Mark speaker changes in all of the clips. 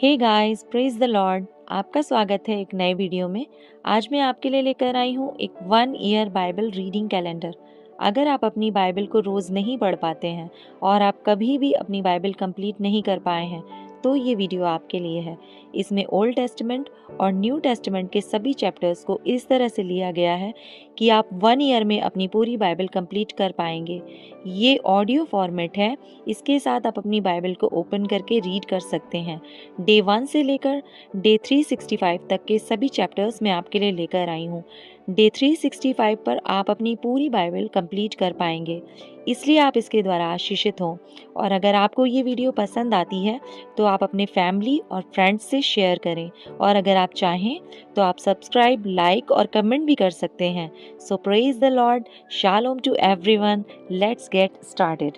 Speaker 1: Hey guys, praise the Lord. आपका स्वागत है एक नए वीडियो में। आज मैं आपके लिए लेकर आई हूँ एक 1 ईयर बाइबल रीडिंग कैलेंडर। अगर आप अपनी बाइबल को रोज़ नहीं पढ़ पाते हैं और आप कभी भी अपनी बाइबल कंप्लीट नहीं कर पाए हैं तो ये वीडियो आपके लिए है। इसमें ओल्ड टेस्टमेंट और न्यू टेस्टमेंट के सभी चैप्टर्स को इस तरह से लिया गया है कि आप 1 ईयर में अपनी पूरी बाइबल कंप्लीट कर पाएंगे। ये ऑडियो फॉर्मेट है, इसके साथ आप अपनी बाइबल को ओपन करके रीड कर सकते हैं। डे 1 से लेकर डे 365 तक के सभी चैप्टर्स मैं आपके लिए लेकर आई हूँ। डे 365 पर आप अपनी पूरी बाइबल कंप्लीट कर पाएंगे, इसलिए आप इसके द्वारा आशीषित हों। और अगर आपको ये वीडियो पसंद आती है तो आप अपने फैमिली और फ्रेंड्स से शेयर करें, और अगर आप चाहें तो आप सब्सक्राइब, लाइक और कमेंट भी कर सकते हैं। So praise the lord, shalom to everyone. Let's get started.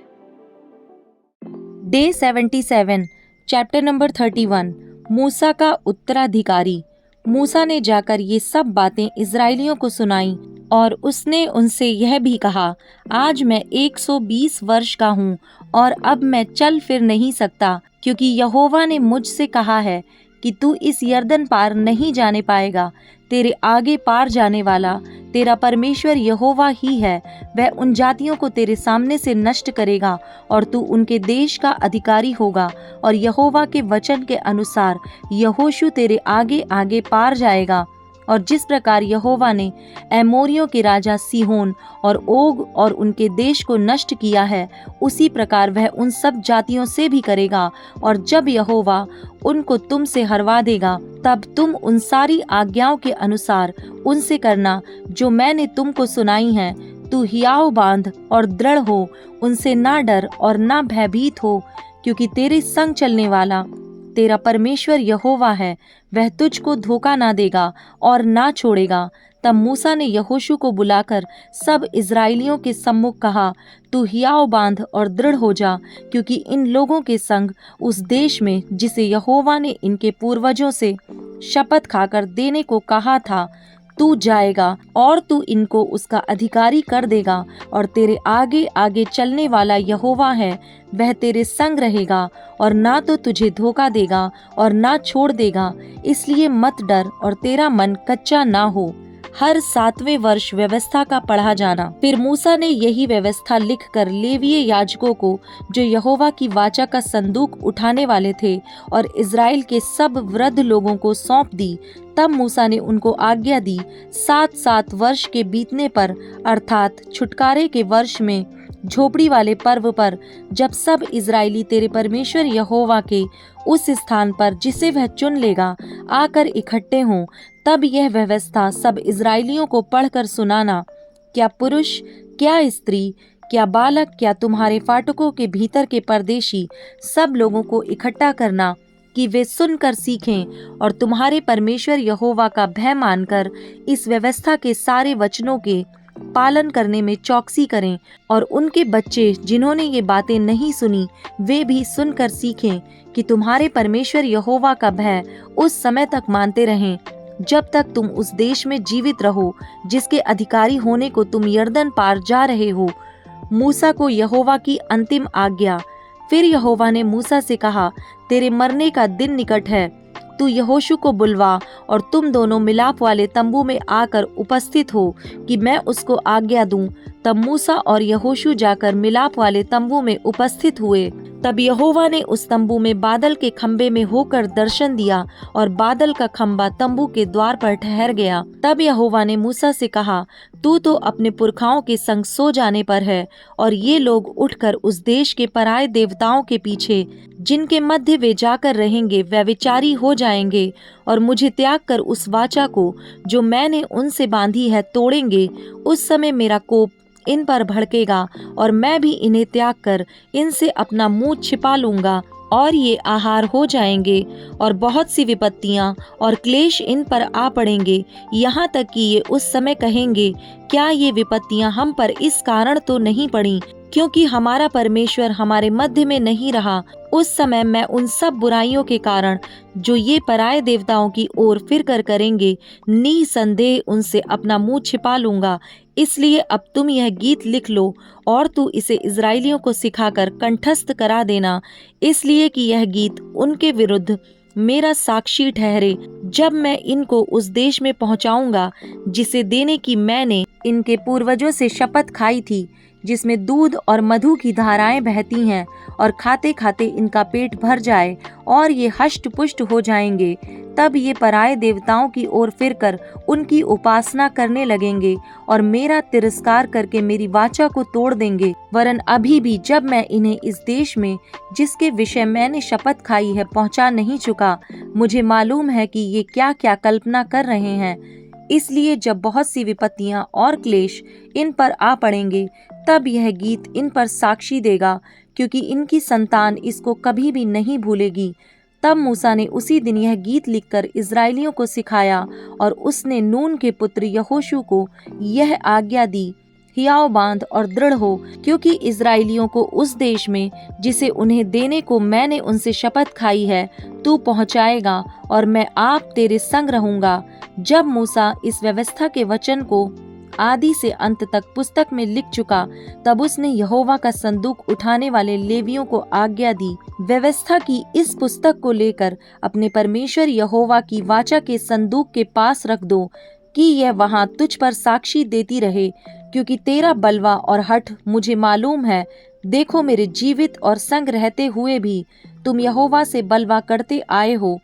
Speaker 1: Day 77, chapter number 31, मूसा का उत्तराधिकारी। मूसा ने जाकर ये सब बातें इजरायलियों को सुनाई और उसने उनसे यह भी कहा, आज मैं 120 वर्ष का हूँ और अब मैं चल फिर नहीं सकता, क्योंकि यहोवा ने मुझसे कहा है कि तू इस यरदन पार नहीं जाने पाएगा। तेरे आगे पार जाने वाला तेरा परमेश्वर यहोवा ही है। वह उन जातियों को तेरे सामने से नष्ट करेगा और तू उनके देश का अधिकारी होगा। और यहोवा के वचन के अनुसार यहोशू तेरे आगे आगे पार जाएगा। और जिस प्रकार यहोवा ने एमोरियों के राजा सीहोन और ओग और उनके देश को नष्ट किया है, उसी प्रकार वह उन सब जातियों से भी करेगा। और जब यहोवा उनको तुम से हरवा देगा, तब तुम उन सारी आज्ञाओं के अनुसार उनसे करना जो मैंने तुमको सुनाई हैं। तू हियाव बांध और दृढ़ हो, उनसे ना डर और ना भयभीत हो, क्योंकि तेरे संग चलने वाला तेरा परमेश्वर यहोवा है। वह तुझको धोखा ना देगा और ना छोड़ेगा। तब मूसा ने यहोशू को बुलाकर सब इजराइलियों के सम्मुख कहा, तू हियाव बांध और दृढ़ हो जा, क्योंकि इन लोगों के संग उस देश में जिसे यहोवा ने इनके पूर्वजों से शपथ खाकर देने को कहा था, तू जाएगा और तू इनको उसका अधिकारी कर देगा। और तेरे आगे आगे चलने वाला यहोवा है, वह तेरे संग रहेगा और ना तो तुझे धोखा देगा और ना छोड़ देगा। इसलिए मत डर और तेरा मन कच्चा ना हो। हर 7वें वर्ष व्यवस्था का पढ़ा जाना। फिर मूसा ने यही व्यवस्था लिखकर लेवीय याजकों को, जो यहोवा की वाचा का संदूक उठाने वाले थे, और इज़राइल के सब वृद्ध लोगों को सौंप दी। तब मूसा ने उनको आज्ञा दी, 7 वर्ष के बीतने पर, अर्थात छुटकारे के वर्ष में, झोपड़ी वाले पर्व पर, जब सब इजरायली तेरे परमेश्वर यहोवा के उस स्थान पर जिसे वह चुन लेगा आकर इकट्ठे हों, तब यह व्यवस्था सब इजरायलियों को पढ़कर सुनाना। क्या पुरुष, क्या स्त्री, क्या बालक, क्या तुम्हारे फाटकों के भीतर के परदेशी, सब लोगों को इकट्ठा करना, कि वे सुनकर सीखें और तुम्हारे परमेश्वर यहोवा का भय मानकर इस व्यवस्था के सारे वचनों के पालन करने में चौकसी करें। और उनके बच्चे जिन्होंने ये बातें नहीं सुनी, वे भी सुनकर सीखें, कि तुम्हारे परमेश्वर यहोवा का भय उस समय तक मानते रहें जब तक तुम उस देश में जीवित रहो जिसके अधिकारी होने को तुम यरदन पार जा रहे हो। मूसा को यहोवा की अंतिम आज्ञा। फिर यहोवा ने मूसा से कहा, तेरे मरने का दिन निकट है। तू यहोशू को बुलवा और तुम दोनों मिलाप वाले तंबू में आकर उपस्थित हो, कि मैं उसको आज्ञा दूं। तब मूसा और यहोशू जाकर मिलाप वाले तंबू में उपस्थित हुए। तब यहोवा ने उस तंबू में बादल के खंबे में होकर दर्शन दिया, और बादल का खंबा तंबू के द्वार पर ठहर गया। तब यहोवा ने मूसा से कहा, तू तो अपने पुरखाओं के संग सो जाने पर है, और ये लोग उठकर उस देश के पराये देवताओं के पीछे, जिनके मध्य वे जाकर रहेंगे, व्यभिचारी हो जाएंगे, और मुझे त्याग कर उस वाचा को जो मैंने उनसे बांधी है तोड़ेंगे। उस समय मेरा कोप इन पर भड़केगा, और मैं भी इन्हें त्याग कर इनसे अपना मुंह छिपा लूंगा, और ये आहार हो जाएंगे, और बहुत सी विपत्तियां और क्लेश इन पर आ पड़ेंगे, यहाँ तक कि ये उस समय कहेंगे, क्या ये विपत्तियां हम पर इस कारण तो नहीं पड़ी क्योंकि हमारा परमेश्वर हमारे मध्य में नहीं रहा। उस समय मैं उन सब बुराइयों के कारण जो ये पराये देवताओं की ओर फिर कर करेंगे, निसंदेह उनसे अपना मुंह छिपा लूंगा। इसलिए अब तुम यह गीत लिख लो और तू इसे इजराइलियों को सिखाकर कंठस्थ करा देना, इसलिए कि यह गीत उनके विरुद्ध मेरा साक्षी ठहरे जब मैं इनको उस देश में पहुंचाऊंगा जिसे देने की मैंने इनके पूर्वजों से शपथ खाई थी, जिसमें दूध और मधु की धाराएं बहती हैं, और खाते खाते इनका पेट भर जाए और ये हष्ट पुष्ट हो जाएंगे। तब ये पराये देवताओं की ओर फिरकर उनकी उपासना करने लगेंगे और मेरा तिरस्कार करके मेरी वाचा को तोड़ देंगे। वरन अभी भी जब मैं इन्हें इस देश में जिसके विषय मैंने शपथ खाई है पहुंचा नहीं चुका, मुझे मालूम है कि ये क्या क्या कल्पना कर रहे हैं। इसलिए जब बहुत सी विपत्तियां और क्लेश इन पर आ पड़ेंगे, तब यह गीत इन पर साक्षी देगा, क्योंकि इनकी संतान इसको कभी भी नहीं भूलेगी। तब मूसा ने उसी दिन यह गीत लिखकर इजराइलियों को सिखाया, और उसने नून के पुत्र यहोशू को यह आज्ञा दी, हियाव बांध और दृढ़ हो, क्योंकि इजराइलियों को उस देश में जिसे उन्हें देने को मैंने उनसे शपथ खाई है तू पहुंचाएगा, और मैं आप तेरे संग रहूंगा। जब मूसा इस व्यवस्था के वचन को आदि से अंत तक पुस्तक में लिख चुका, तब उसने यहोवा का संदूक उठाने वाले लेवियों को आज्ञा दी, व्यवस्था की इस पुस्तक को लेकर अपने परमेश्वर यहोवा की वाचा के संदूक के पास रख दो, कि यह वहां तुझ पर साक्षी देती रहे, क्योंकि तेरा बलवा और हठ मुझे मालूम है। देखो, मेरे जीवित और संग रहते हुए भी तुम यहोवा से बलवा करते आए हो,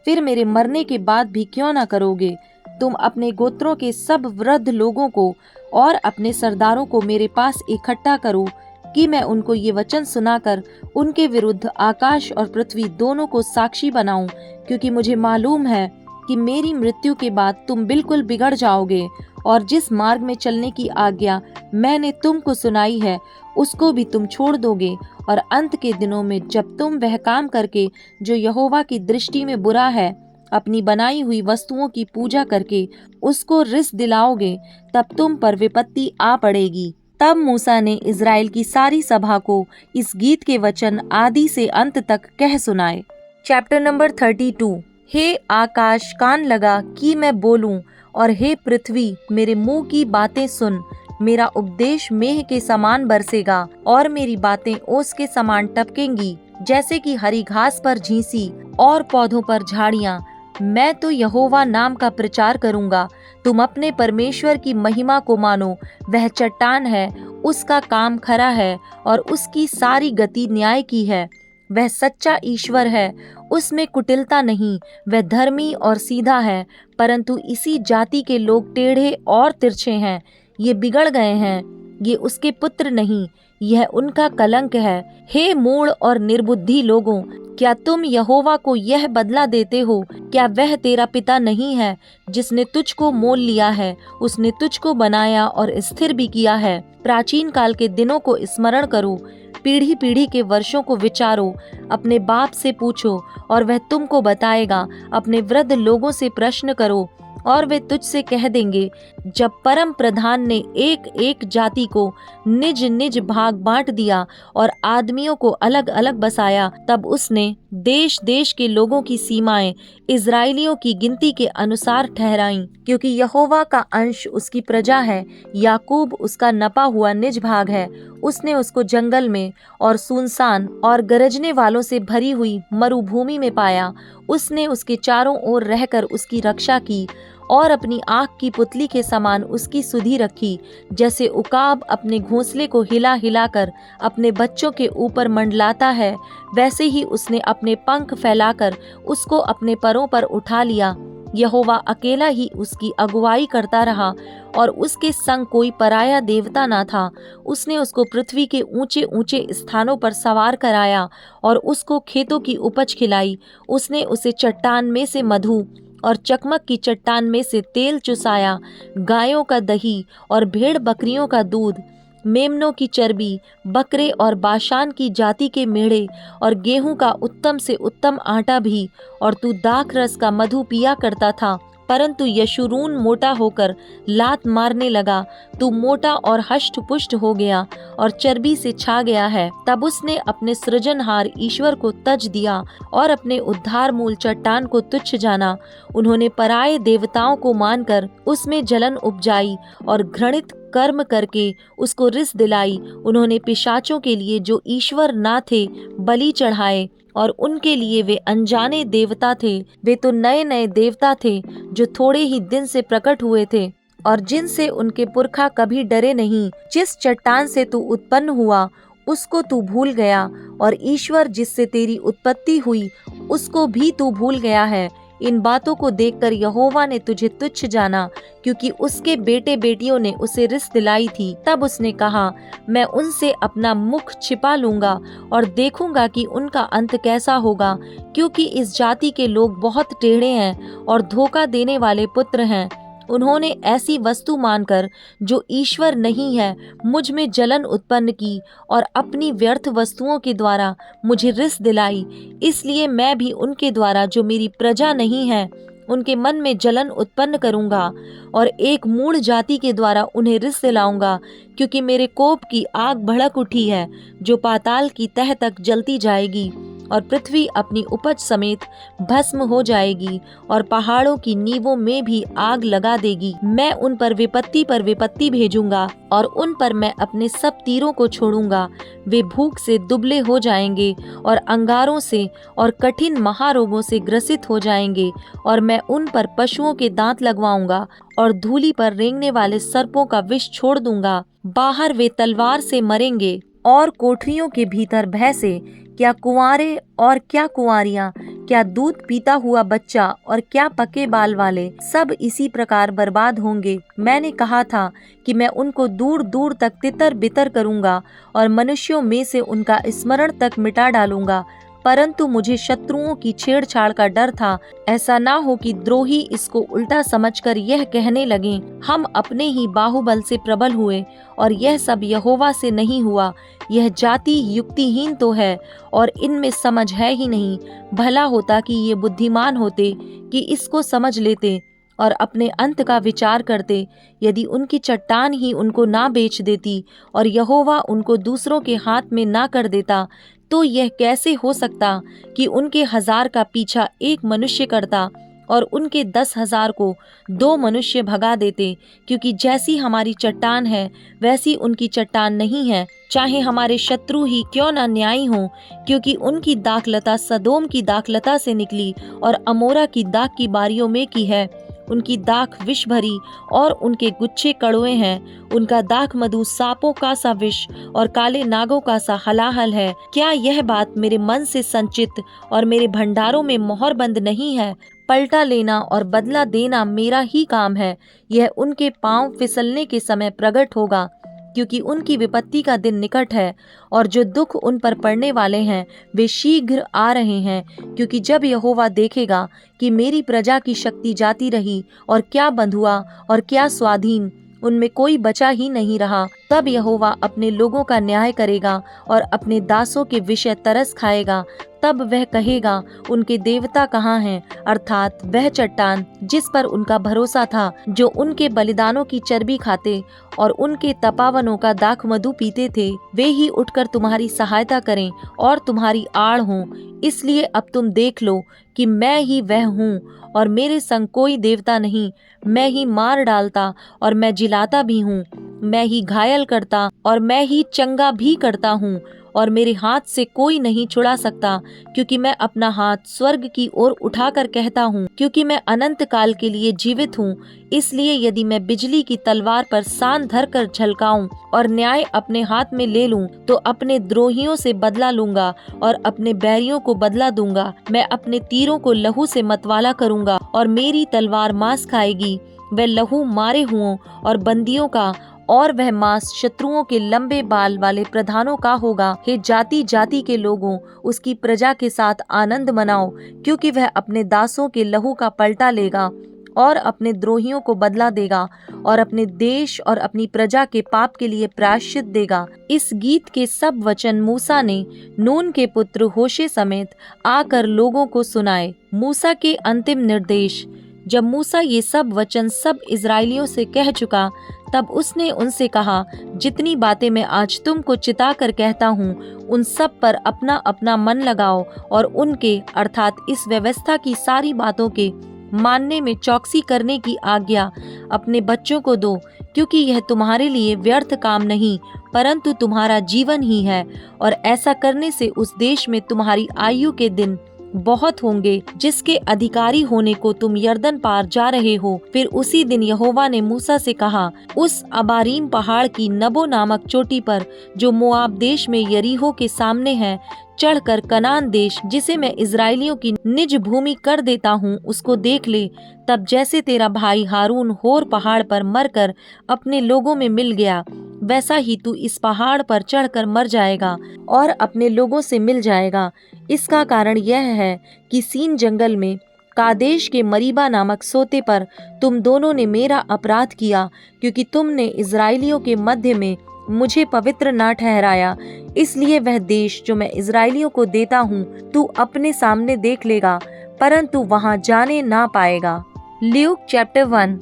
Speaker 1: फिर मेरे मरने के बाद भी क्यों ना करोगे। तुम अपने गोत्रों के सब वृद्ध लोगों को और अपने सरदारों को मेरे पास इकट्ठा करो, कि मैं उनको ये वचन सुनाकर उनके विरुद्ध आकाश और पृथ्वी दोनों को साक्षी बनाऊं, क्योंकि मुझे मालूम है कि मेरी मृत्यु के बाद तुम बिल्कुल बिगड़ जाओगे, और जिस मार्ग में चलने की आज्ञा मैंने तुमको सुनाई है उसको भी तुम छोड़ दोगे, और अंत के दिनों में जब तुम वह काम करके जो यहोवा की दृष्टि में बुरा है, अपनी बनाई हुई वस्तुओं की पूजा करके उसको रिस दिलाओगे, तब तुम पर विपत्ति आ पड़ेगी। तब मूसा ने इज़राइल की सारी सभा को इस गीत के वचन आदि से अंत तक कह सुनाए। Chapter number 32। हे आकाश, कान लगा कि मैं बोलूं, और हे पृथ्वी, मेरे मुंह की बातें सुन। मेरा उपदेश मेह के समान बरसेगा, और मेरी बातें ओस के समान टपकेंगी, जैसे कि हरी घास पर झींसी और पौधों पर झाड़ियां। मैं तो यहोवा नाम का प्रचार करूंगा। तुम अपने परमेश्वर की महिमा को मानो। वह चट्टान है, उसका काम खरा है, और उसकी सारी गति न्याय की है। वह सच्चा ईश्वर है, उसमें कुटिलता नहीं। वह धर्मी और सीधा है, परंतु इसी जाति के लोग टेढ़े और तिरछे हैं। ये बिगड़ गए हैं, ये उसके पुत्र नहीं, यह उनका कलंक है। हे मूढ़ और निर्बुद्धि लोगों, क्या तुम यहोवा को यह बदला देते हो? क्या वह तेरा पिता नहीं है, जिसने तुझको मोल लिया है? उसने तुझको बनाया और स्थिर भी किया है। प्राचीन काल के दिनों को स्मरण करो, पीढ़ी पीढ़ी के वर्षों को विचारो। अपने बाप से पूछो और वह तुमको बताएगा। अपने वृद्ध लोगों से प्रश्न करो और वे तुझसे कह देंगे। जब परम प्रधान ने एक एक जाति को निज निज भाग बांट दिया और आदमियों को अलग अलग बसाया, तब उसने देश देश के लोगों की सीमाएं इजराइलियों की गिनती के अनुसार ठहराईं, क्योंकि यहोवा का अंश उसकी प्रजा है, याकूब उसका नपा हुआ निज भाग है। उसने उसको जंगल में और सुनसान और गरजने वालों से भरी हुई मरुभूमि में पाया। उसने उसके चारों ओर रहकर उसकी रक्षा की और अपनी आँख की पुतली के समान उसकी सुधि रखी। जैसे उकाब अपने घोंसले को हिला हिलाकर अपने बच्चों के ऊपर मंडलाता है, वैसे ही उसने अपने पंख फैलाकर उसको अपने परों पर उठा लिया। यहोवा अकेला ही उसकी अगुवाई करता रहा और उसके संग कोई पराया देवता ना था। उसने उसको पृथ्वी के ऊंचे ऊंचे स्थानों पर सवार कराया और उसको खेतों की उपज खिलाई। उसने उसे चट्टान में से मधु और चकमक की चट्टान में से तेल चुसाया। गायों का दही और भेड़ बकरियों का दूध, मेमनों की चर्बी, बकरे और बाशान की जाति के मेढ़े और गेहूं का उत्तम से उत्तम आटा भी। और तू दाख रस का मधु पिया करता था, परंतु यशूरून मोटा होकर लात मारने लगा। तू मोटा और हष्ट पुष्ट हो गया और चर्बी से छा गया है। तब उसने अपने सृजनहार ईश्वर को तज दिया और अपने उद्धार मूल चट्टान को तुच्छ जाना। उन्होंने पराये देवताओं को मानकर उसमें जलन उपजाई और घृणित कर्म करके उसको रिस दिलाई। उन्होंने पिशाचों के लिए जो ईश्वर ना थे बलि चढ़ाए। और उनके लिए वे अनजाने देवता थे। वे तो नए नए देवता थे जो थोड़े ही दिन से प्रकट हुए थे और जिनसे उनके पुरखा कभी डरे नहीं। जिस चट्टान से तू उत्पन्न हुआ उसको तू भूल गया और ईश्वर जिससे तेरी उत्पत्ति हुई उसको भी तू भूल गया है। इन बातों को देखकर यहोवा ने तुझे तुच्छ जाना, क्योंकि उसके बेटे बेटियों ने उसे रिस दिलाई थी। तब उसने कहा, मैं उनसे अपना मुख छिपा लूंगा और देखूंगा कि उनका अंत कैसा होगा, क्योंकि इस जाति के लोग बहुत टेढ़े हैं और धोखा देने वाले पुत्र हैं। उन्होंने ऐसी वस्तु मानकर जो ईश्वर नहीं है मुझ में जलन उत्पन्न की और अपनी व्यर्थ वस्तुओं के द्वारा मुझे रिस दिलाई। इसलिए मैं भी उनके द्वारा जो मेरी प्रजा नहीं है उनके मन में जलन उत्पन्न करूंगा और एक मूढ़ जाति के द्वारा उन्हें रिस दिलाऊंगा, क्योंकि मेरे कोप की आग भड़क उठी है जो पाताल की तह तक जलती जाएगी और पृथ्वी अपनी उपज समेत भस्म हो जाएगी और पहाड़ों की नींवों में भी आग लगा देगी। मैं उन पर विपत्ति भेजूंगा और उन पर मैं अपने सब तीरों को छोड़ूंगा। वे भूख से दुबले हो जाएंगे और अंगारों से और कठिन महारोगों से ग्रसित हो जाएंगे और मैं उन पर पशुओं के दांत लगवाऊंगा और धूली पर रेंगने वाले सर्पों का विष छोड़ दूंगा। बाहर वे तलवार से मरेंगे और कोठरियों के भीतर भय से, क्या कुंवारे और क्या कुंवारियां, क्या दूध पीता हुआ बच्चा और क्या पके बाल वाले, सब इसी प्रकार बर्बाद होंगे। मैंने कहा था कि मैं उनको दूर दूर तक तितर बितर करूंगा और मनुष्यों में से उनका स्मरण तक मिटा डालूंगा, परंतु मुझे शत्रुओं की छेड़छाड़ का डर था, ऐसा ना हो कि द्रोही इसको उल्टा समझकर यह कहने लगें, हम अपने ही बाहुबल से प्रबल हुए और यह सब यहोवा से नहीं हुआ। यह जाति युक्तिहीन तो है और इनमें समझ है ही नहीं। भला होता कि ये बुद्धिमान होते कि इसको समझ लेते और अपने अंत का विचार करते। यदि उनकी चट्टान ही उनको ना बेच देती और यहोवा उनको दूसरों के हाथ में ना कर देता, तो यह कैसे हो सकता कि उनके 1000 का पीछा एक मनुष्य करता और उनके 10,000 को 2 मनुष्य भगा देते। क्योंकि जैसी हमारी चट्टान है वैसी उनकी चट्टान नहीं है, चाहे हमारे शत्रु ही क्यों न न्यायी हों, क्योंकि उनकी दाखलता सदोम की दाखलता से निकली और अमोरा की दाख की बारियों में की है। उनकी दाख विष भरी और उनके गुच्छे कड़वे हैं। उनका दाख मधु सांपों का सा विष और काले नागों का सा हलाहल है। क्या यह बात मेरे मन से संचित और मेरे भंडारों में मोहर बंद नहीं है? पलटा लेना और बदला देना मेरा ही काम है। यह उनके पांव फिसलने के समय प्रकट होगा, क्योंकि उनकी विपत्ति का दिन निकट है और जो दुख उन पर पड़ने वाले हैं वे शीघ्र आ रहे हैं। क्योंकि जब यहोवा देखेगा कि मेरी प्रजा की शक्ति जाती रही और क्या बंधुआ और क्या स्वाधीन, उनमें कोई बचा ही नहीं रहा, तब यहोवा अपने लोगों का न्याय करेगा और अपने दासों के विषय तरस खाएगा। तब वह कहेगा, उनके देवता कहाँ हैं, अर्थात वह चट्टान जिस पर उनका भरोसा था, जो उनके बलिदानों की चर्बी खाते और उनके तपावनों का दाख मधु पीते थे। वे ही उठकर तुम्हारी सहायता करें और तुम्हारी आड़ हों। इसलिए अब तुम देख लो कि मैं ही वह हूँ और मेरे संग कोई देवता नहीं। मैं ही मार डालता और मैं जिलाता भी हूँ, मैं ही घायल करता और मैं ही चंगा भी करता हूँ, और मेरे हाथ से कोई नहीं छुड़ा सकता। क्योंकि मैं अपना हाथ स्वर्ग की ओर उठाकर कहता हूँ, क्योंकि मैं अनंत काल के लिए जीवित हूँ। इसलिए यदि मैं बिजली की तलवार पर सान धर कर झलकाऊं और न्याय अपने हाथ में ले लूं, तो अपने द्रोहियों से बदला लूंगा और अपने बैरियों को बदला दूंगा। मैं अपने तीरों को लहू से मतवाला करूंगा और मेरी तलवार मांस खाएगी। वह लहू मारे हुओं और बंदियों का और वह मांस शत्रुओं के लंबे बाल वाले प्रधानों का होगा। हे जाति जाति के लोगों, उसकी प्रजा के साथ आनंद मनाओ, क्योंकि वह अपने दासों के लहू का पलटा लेगा और अपने द्रोहियों को बदला देगा और अपने देश और अपनी प्रजा के पाप के लिए प्रायश्चित देगा। इस गीत के सब वचन मूसा ने नून के पुत्र होशे समेत आकर लोगों को सुनाए। मूसा के अंतिम निर्देश। जब मूसा ये सब वचन सब इजरायलियों से कह चुका, तब उसने उनसे कहा, जितनी बातें मैं आज तुमको चिता कर कहता हूँ, उन सब पर अपना अपना मन लगाओ और उनके अर्थात इस व्यवस्था की सारी बातों के मानने में चौकसी करने की आज्ञा अपने बच्चों को दो, क्योंकि यह तुम्हारे लिए व्यर्थ काम नहीं परंतु तुम्हारा जीवन ही है, और ऐसा करने से उस देश में तुम्हारी आयु के दिन बहुत होंगे जिसके अधिकारी होने को तुम यर्दन पार जा रहे हो। फिर उसी दिन यहोवा ने मूसा से कहा, उस अबारीम पहाड़ की नबो नामक चोटी पर जो मोआब देश में यरीहो के सामने है, चढ़कर कनान देश जिसे मैं इजराइलियों की निज भूमि कर देता हूँ उसको देख ले। तब जैसे तेरा भाई हारून होर पहाड़ पर मरकर अपने लोगों में मिल गया, वैसा ही तू इस पहाड़ पर चढ़कर मर जाएगा और अपने लोगों से मिल जाएगा। इसका कारण यह है कि सीन जंगल में कादेश के मरीबा नामक सोते पर तुम दोनों ने मेरा अपराध किया, क्योंकि तुमने इजराइलियों के मध्य में मुझे पवित्र ना ठहराया। इसलिए वह देश जो मैं इजराइलियों को देता हूँ तू अपने सामने देख लेगा, परंतु वहाँ जाने ना पाएगा। Luke chapter 1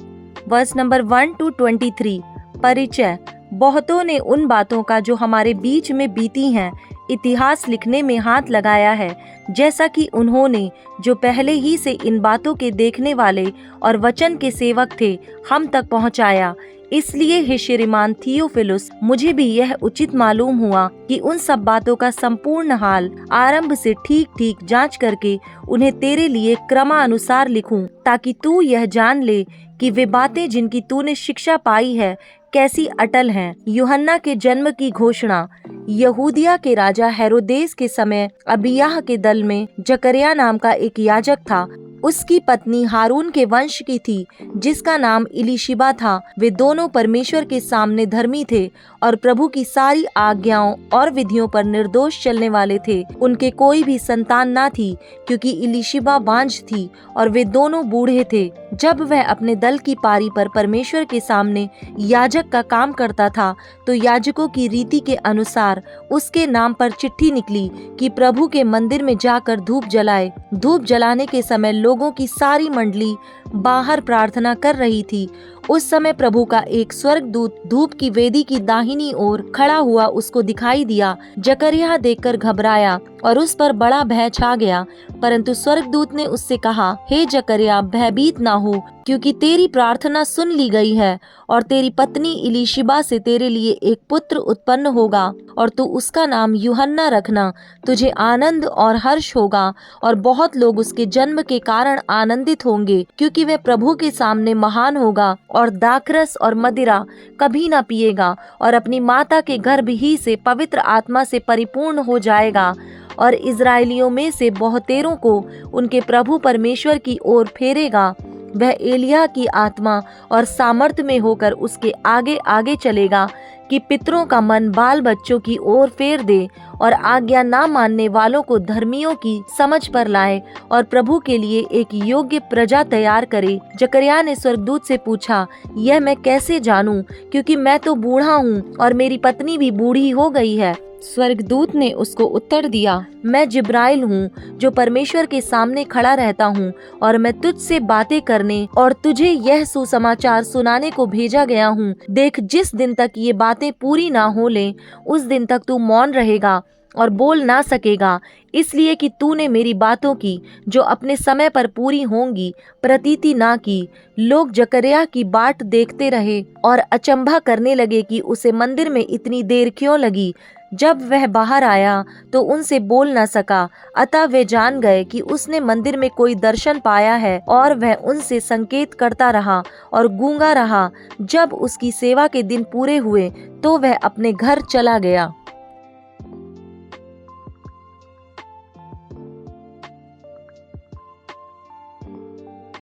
Speaker 1: verse number 1 to 23। परिचय। बहुतों ने उन बातों का जो हमारे बीच में बीती हैं इतिहास लिखने में हाथ लगाया है, जैसा कि उन्होंने जो पहले ही से इन बातों के देखने वाले और वचन के सेवक थे हम तक पहुंचाया। इसलिए हे श्रीमान थियोफिलुस, मुझे भी यह उचित मालूम हुआ कि उन सब बातों का संपूर्ण हाल आरंभ से ठीक ठीक जांच करके उन्हें तेरे लिए क्रमानुसार लिखूं, ताकि तू यह जान ले कि वे बातें जिनकी तूने शिक्षा पाई है कैसी अटल हैं। यूहन्ना के जन्म की घोषणा। यहूदिया के राजा हेरोदेस के समय अबिय्याह के दल में जकरिया नाम का एक याजक था। उसकी पत्नी हारून के वंश की थी, जिसका नाम इलीशिबा था। वे दोनों परमेश्वर के सामने धर्मी थे और प्रभु की सारी आज्ञाओं और विधियों पर निर्दोष चलने वाले थे। उनके कोई भी संतान ना थी, क्योंकि इलीशिबा बांझ थी और वे दोनों बूढ़े थे। जब वह अपने दल की पारी पर परमेश्वर के सामने याजक का काम करता था, तो याजकों की रीति के अनुसार उसके नाम पर चिट्ठी निकली कि प्रभु के मंदिर में जाकर धूप जलाए। धूप जलाने के समय लोगों की सारी मंडली बाहर प्रार्थना कर रही थी। उस समय प्रभु का एक स्वर्गदूत धूप की वेदी की दाहिनी ओर खड़ा हुआ उसको दिखाई दिया। जकरिया देखकर घबराया और उस पर बड़ा भय छा गया, परंतु स्वर्गदूत ने उससे कहा, हे जकरिया, भयभीत ना हो, क्योंकि तेरी प्रार्थना सुन ली गई है और तेरी पत्नी इलीशिबा से तेरे लिए एक पुत्र उत्पन्न होगा और तू उसका नाम यूहन्ना रखना। तुझे आनंद और हर्ष होगा और बहुत लोग उसके जन्म के कारण आनंदित होंगे, क्योंकि वह प्रभु के सामने महान होगा और दाखरस और मदिरा कभी ना पिएगा और अपनी माता के गर्भ ही से पवित्र आत्मा से परिपूर्ण हो जाएगा और इजराइलियों में से बहुतेरों को उनके प्रभु परमेश्वर की ओर फेरेगा। वह एलिय्याह की आत्मा और सामर्थ में होकर उसके आगे आगे चलेगा कि पितरों का मन बाल बच्चों की ओर फेर दे और आज्ञा ना मानने वालों को धर्मियों की समझ पर लाए और प्रभु के लिए एक योग्य प्रजा तैयार करे। जकरिया ने स्वर्गदूत से पूछा, यह मैं कैसे जानूं, क्योंकि मैं तो बूढ़ा हूँ और मेरी पत्नी भी बूढ़ी हो गई है। स्वर्गदूत ने उसको उत्तर दिया, मैं जिब्राइल हूँ जो परमेश्वर के सामने खड़ा रहता हूँ और मैं तुझसे बातें करने और तुझे यह सुसमाचार सुनाने को भेजा गया हूँ। देख, जिस दिन तक ये बातें पूरी ना हो लें उस दिन तक तू मौन रहेगा और बोल ना सकेगा, इसलिए कि तूने मेरी बातों की जो अपने समय पर पूरी होंगी प्रतीति ना की। लोग जकरिया की बाट देखते रहे और अचंभा करने लगे कि उसे मंदिर में इतनी देर क्यों लगी। जब वह बाहर आया तो उनसे बोल न सका, अतः वे जान गए कि उसने मंदिर में कोई दर्शन पाया है और वह उनसे संकेत करता रहा और गूंगा रहा। जब उसकी सेवा के दिन पूरे हुए तो वह अपने घर चला गया।